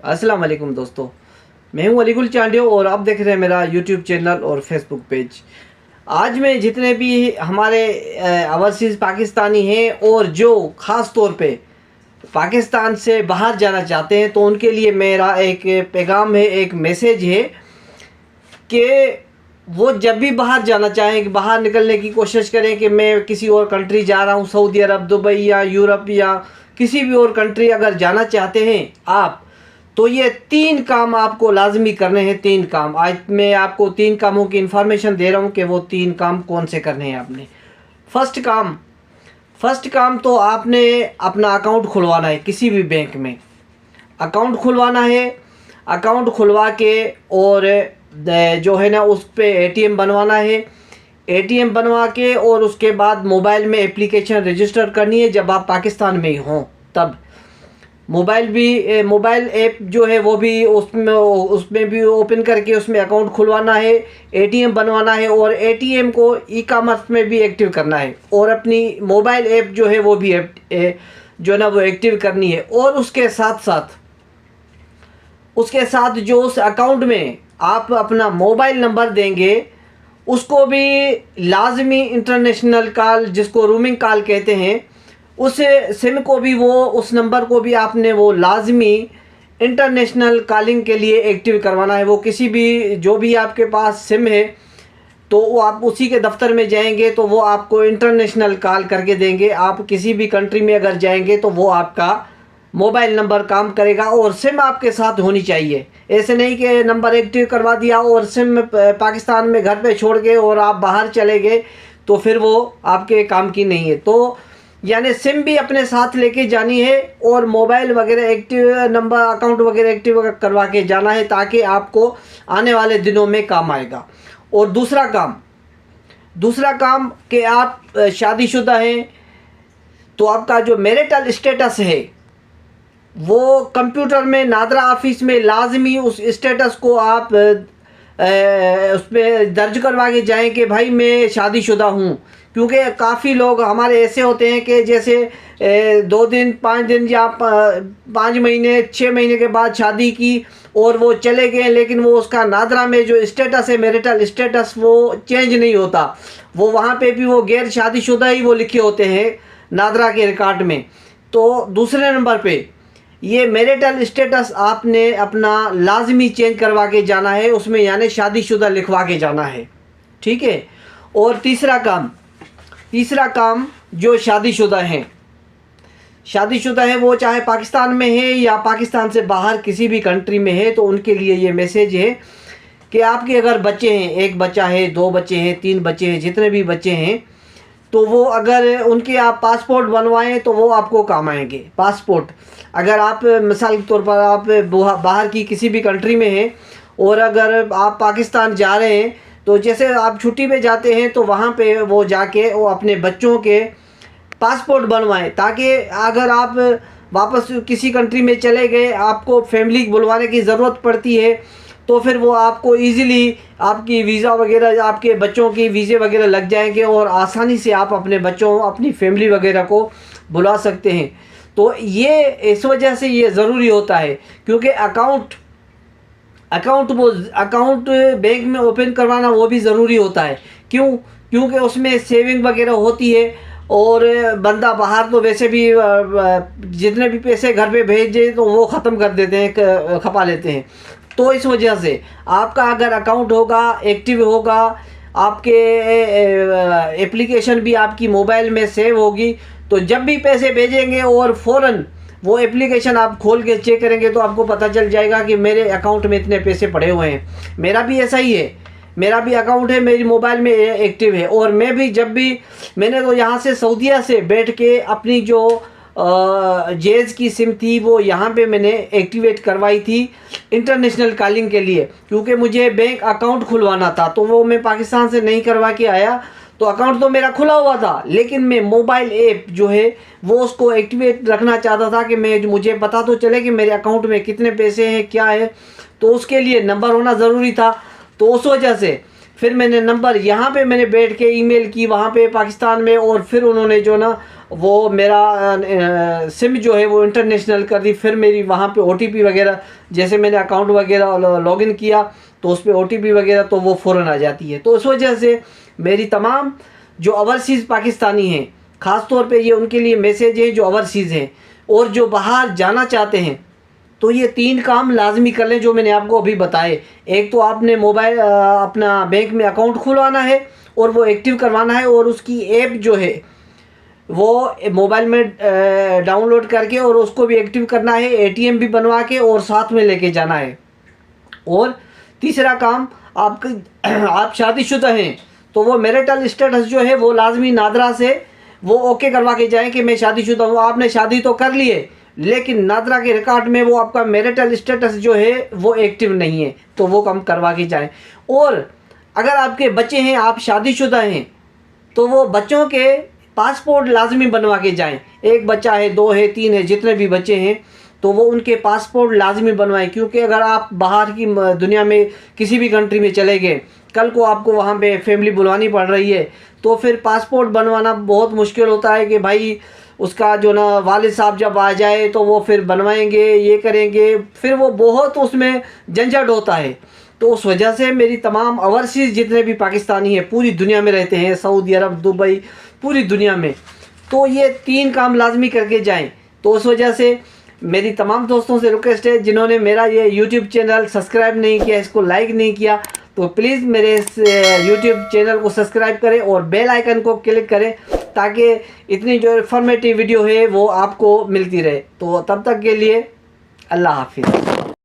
अस्सलाम वालेकुम दोस्तों, मैं हूं अलीगुल चांडियो और आप देख रहे हैं मेरा यूट्यूब चैनल और फेसबुक पेज। आज मैं जितने भी हमारे ओवरसीज़ पाकिस्तानी हैं और जो ख़ास तौर पे पाकिस्तान से बाहर जाना चाहते हैं, तो उनके लिए मेरा एक पैगाम है, एक मैसेज है कि वो जब भी बाहर जाना चाहें, कि बाहर निकलने की कोशिश करें कि मैं किसी और कंट्री जा रहा हूँ, सऊदी अरब, दुबई या यूरोप या किसी भी और कंट्री अगर जाना चाहते हैं आप, तो ये 3 काम आपको लाजमी करने हैं। 3 काम आज मैं आपको 3 कामों की इंफॉर्मेशन दे रहा हूँ कि वो 3 काम कौन से करने हैं आपने। फर्स्ट काम तो आपने अपना अकाउंट खुलवाना है, किसी भी बैंक में अकाउंट खुलवाना है। अकाउंट खुलवा के और जो है ना उस पर एटीएम बनवाना है। एटीएम बनवा के और उसके बाद मोबाइल में एप्लीकेशन रजिस्टर करनी है। जब आप पाकिस्तान में ही हों तब मोबाइल ऐप जो है वो भी उसमें भी ओपन करके उसमें अकाउंट खुलवाना है, एटीएम बनवाना है और एटीएम को ई कॉमर्स में भी एक्टिव करना है और अपनी मोबाइल ऐप जो है वो भी जो ना वो एक्टिव करनी है। और उसके साथ जो उस अकाउंट में आप अपना मोबाइल नंबर देंगे उसको भी लाजमी इंटरनेशनल कॉल, जिसको रोमिंग कॉल कहते हैं, उस सिम को भी उस नंबर को भी आपने वो लाजमी इंटरनेशनल कॉलिंग के लिए एक्टिव करवाना है। वो किसी भी जो भी आपके पास सिम है तो वो आप उसी के दफ्तर में जाएंगे तो वो आपको इंटरनेशनल कॉल करके देंगे। आप किसी भी कंट्री में अगर जाएंगे तो वो आपका मोबाइल नंबर काम करेगा और सिम आपके साथ होनी चाहिए। ऐसे नहीं कि नंबर एक्टिव करवा दिया और सिम पाकिस्तान में घर पे छोड़ के और आप बाहर चले गए, तो फिर वो आपके काम की नहीं है। तो यानी सिम भी अपने साथ लेके जानी है और मोबाइल वगैरह एक्टिव, नंबर अकाउंट वगैरह एक्टिव करवा के जाना है, ताकि आपको आने वाले दिनों में काम आएगा। और दूसरा काम कि आप शादीशुदा हैं तो आपका जो मैरिटल स्टेटस है वो कंप्यूटर में नादरा ऑफिस में लाजमी उस स्टेटस को आप उस पर दर्ज करवा के जाएँ कि भाई मैं शादीशुदा हूँ। क्योंकि काफ़ी लोग हमारे ऐसे होते हैं कि जैसे 2 दिन 5 दिन या 5 महीने 6 महीने के बाद शादी की और वो चले गए, लेकिन वो उसका नादरा में जो स्टेटस है, मैरिटल स्टेटस, वो चेंज नहीं होता। वो वहाँ पे भी वो गैर शादीशुदा ही वो लिखे होते हैं नादरा के रिकॉर्ड में। तो दूसरे नंबर पे ये मैरिटल स्टेटस आपने अपना लाजमी चेंज करवा के जाना है, उसमें यानी शादीशुदा लिखवा के जाना है, ठीक है। और तीसरा काम जो शादीशुदा हैं वो चाहे पाकिस्तान में है या पाकिस्तान से बाहर किसी भी कंट्री में है, तो उनके लिए ये मैसेज है कि आपके अगर बच्चे हैं, 1 बच्चा है, 2 बच्चे हैं, 3 बच्चे हैं, जितने भी बच्चे हैं, तो वो अगर उनके आप पासपोर्ट बनवाएं तो वो आपको काम आएंगे। पासपोर्ट अगर आप मिसाल के तौर पर आप बाहर की किसी भी कंट्री में हैं और अगर आप पाकिस्तान जा रहे हैं, तो जैसे आप छुट्टी पे जाते हैं तो वहाँ पे वो जाके वो अपने बच्चों के पासपोर्ट बनवाएं, ताकि अगर आप वापस किसी कंट्री में चले गए, आपको फैमिली बुलवाने की ज़रूरत पड़ती है, तो फिर वो आपको इजीली आपकी वीज़ा वगैरह, आपके बच्चों की वीज़े वगैरह लग जाएंगे और आसानी से आप अपने बच्चों, अपनी फैमिली वगैरह को बुला सकते हैं। तो ये इस वजह से ये ज़रूरी होता है, क्योंकि अकाउंट बैंक में ओपन करवाना वो भी ज़रूरी होता है। क्योंकि उसमें सेविंग वगैरह होती है और बंदा बाहर तो वैसे भी जितने भी पैसे घर पे भेजे तो वो ख़त्म कर देते हैं, खपा लेते हैं। तो इस वजह से आपका अगर अकाउंट होगा, एक्टिव होगा, आपके एप्लीकेशन भी आपकी मोबाइल में सेव होगी, तो जब भी पैसे भेजेंगे और फ़ौरन वो एप्लीकेशन आप खोल के चेक करेंगे तो आपको पता चल जाएगा कि मेरे अकाउंट में इतने पैसे पड़े हुए हैं। मेरा भी ऐसा ही है, मेरा भी अकाउंट है, मेरी मोबाइल में एक्टिव है। और मैं भी जब भी मैंने तो यहाँ से सऊदीया से बैठ के अपनी जो जेज़ की सिम थी वो यहाँ पे मैंने एक्टिवेट करवाई थी इंटरनेशनल कॉलिंग के लिए, क्योंकि मुझे बैंक अकाउंट खुलवाना था। तो वो मैं पाकिस्तान से नहीं करवा के आया, तो अकाउंट तो मेरा खुला हुआ था, लेकिन मैं मोबाइल ऐप जो है वो उसको एक्टिवेट रखना चाहता था कि मुझे पता तो चले कि मेरे अकाउंट में कितने पैसे हैं, क्या है। तो उसके लिए नंबर होना ज़रूरी था। तो उस वजह से फिर मैंने नंबर यहाँ पे मैंने बैठ के ईमेल की वहाँ पे पाकिस्तान में, और फिर उन्होंने जो ना वो मेरा सिम जो है वो इंटरनेशनल कर दी। फिर मेरी वहाँ पे OTP वगैरह, जैसे मैंने अकाउंट वगैरह लॉगिन किया तो उस पर OTP वगैरह तो वो फ़ौरन आ जाती है। तो उस वजह से मेरी तमाम जो ओवरसीज़ पाकिस्तानी हैं, ख़ास तौर पे ये उनके लिए मैसेज है जो ओवरसीज़ हैं और जो बाहर जाना चाहते हैं, तो ये 3 काम लाजमी कर लें जो मैंने आपको अभी बताए। एक तो आपने मोबाइल अपना बैंक में अकाउंट खुलवाना है और वो एक्टिव करवाना है, और उसकी ऐप जो है वो मोबाइल में डाउनलोड करके और उसको भी एक्टिव करना है, ATM भी बनवा के और साथ में लेके जाना है। और तीसरा काम, आप शादीशुदा हैं तो वो मैरिटल स्टेटस जो है वो लाजमी नादरा से वो ओके करवा के जाएं कि मैं शादीशुदा हूँ। आपने शादी तो कर ली है लेकिन नादरा के रिकॉर्ड में वो आपका मैरिटल स्टेटस जो है वो एक्टिव नहीं है, तो वो काम करवा के जाएं। और अगर आपके बच्चे हैं, आप शादीशुदा हैं, तो वो बच्चों के पासपोर्ट लाजमी बनवा के जाएं। 1 बच्चा है, 2 है, 3 है, जितने भी बच्चे हैं तो वो उनके पासपोर्ट लाजमी बनवाएं। क्योंकि अगर आप बाहर की दुनिया में किसी भी कंट्री में चले गए, कल को आपको वहाँ पे फैमिली बुलवानी पड़ रही है, तो फिर पासपोर्ट बनवाना बहुत मुश्किल होता है कि भाई उसका जो ना वालिद साहब जब आ जाए तो वो फिर बनवाएंगे, ये करेंगे, फिर वो बहुत उसमें झंझट होता है। तो उस वजह से मेरी तमाम ओवरसीज़ जितने भी पाकिस्तानी हैं, पूरी दुनिया में रहते हैं, सऊदी अरब, दुबई, पूरी दुनिया में, तो ये 3 काम लाजमी करके जाएं। तो उस वजह से मेरी तमाम दोस्तों से रिक्वेस्ट है, जिन्होंने मेरा ये YouTube चैनल सब्सक्राइब नहीं किया, इसको लाइक नहीं किया, तो प्लीज़ मेरे इस YouTube चैनल को सब्सक्राइब करें और बेल आइकन को क्लिक करें ताकि इतनी जो इन्फॉर्मेटिव वीडियो है वो आपको मिलती रहे। तो तब तक के लिए अल्लाह हाफिज़।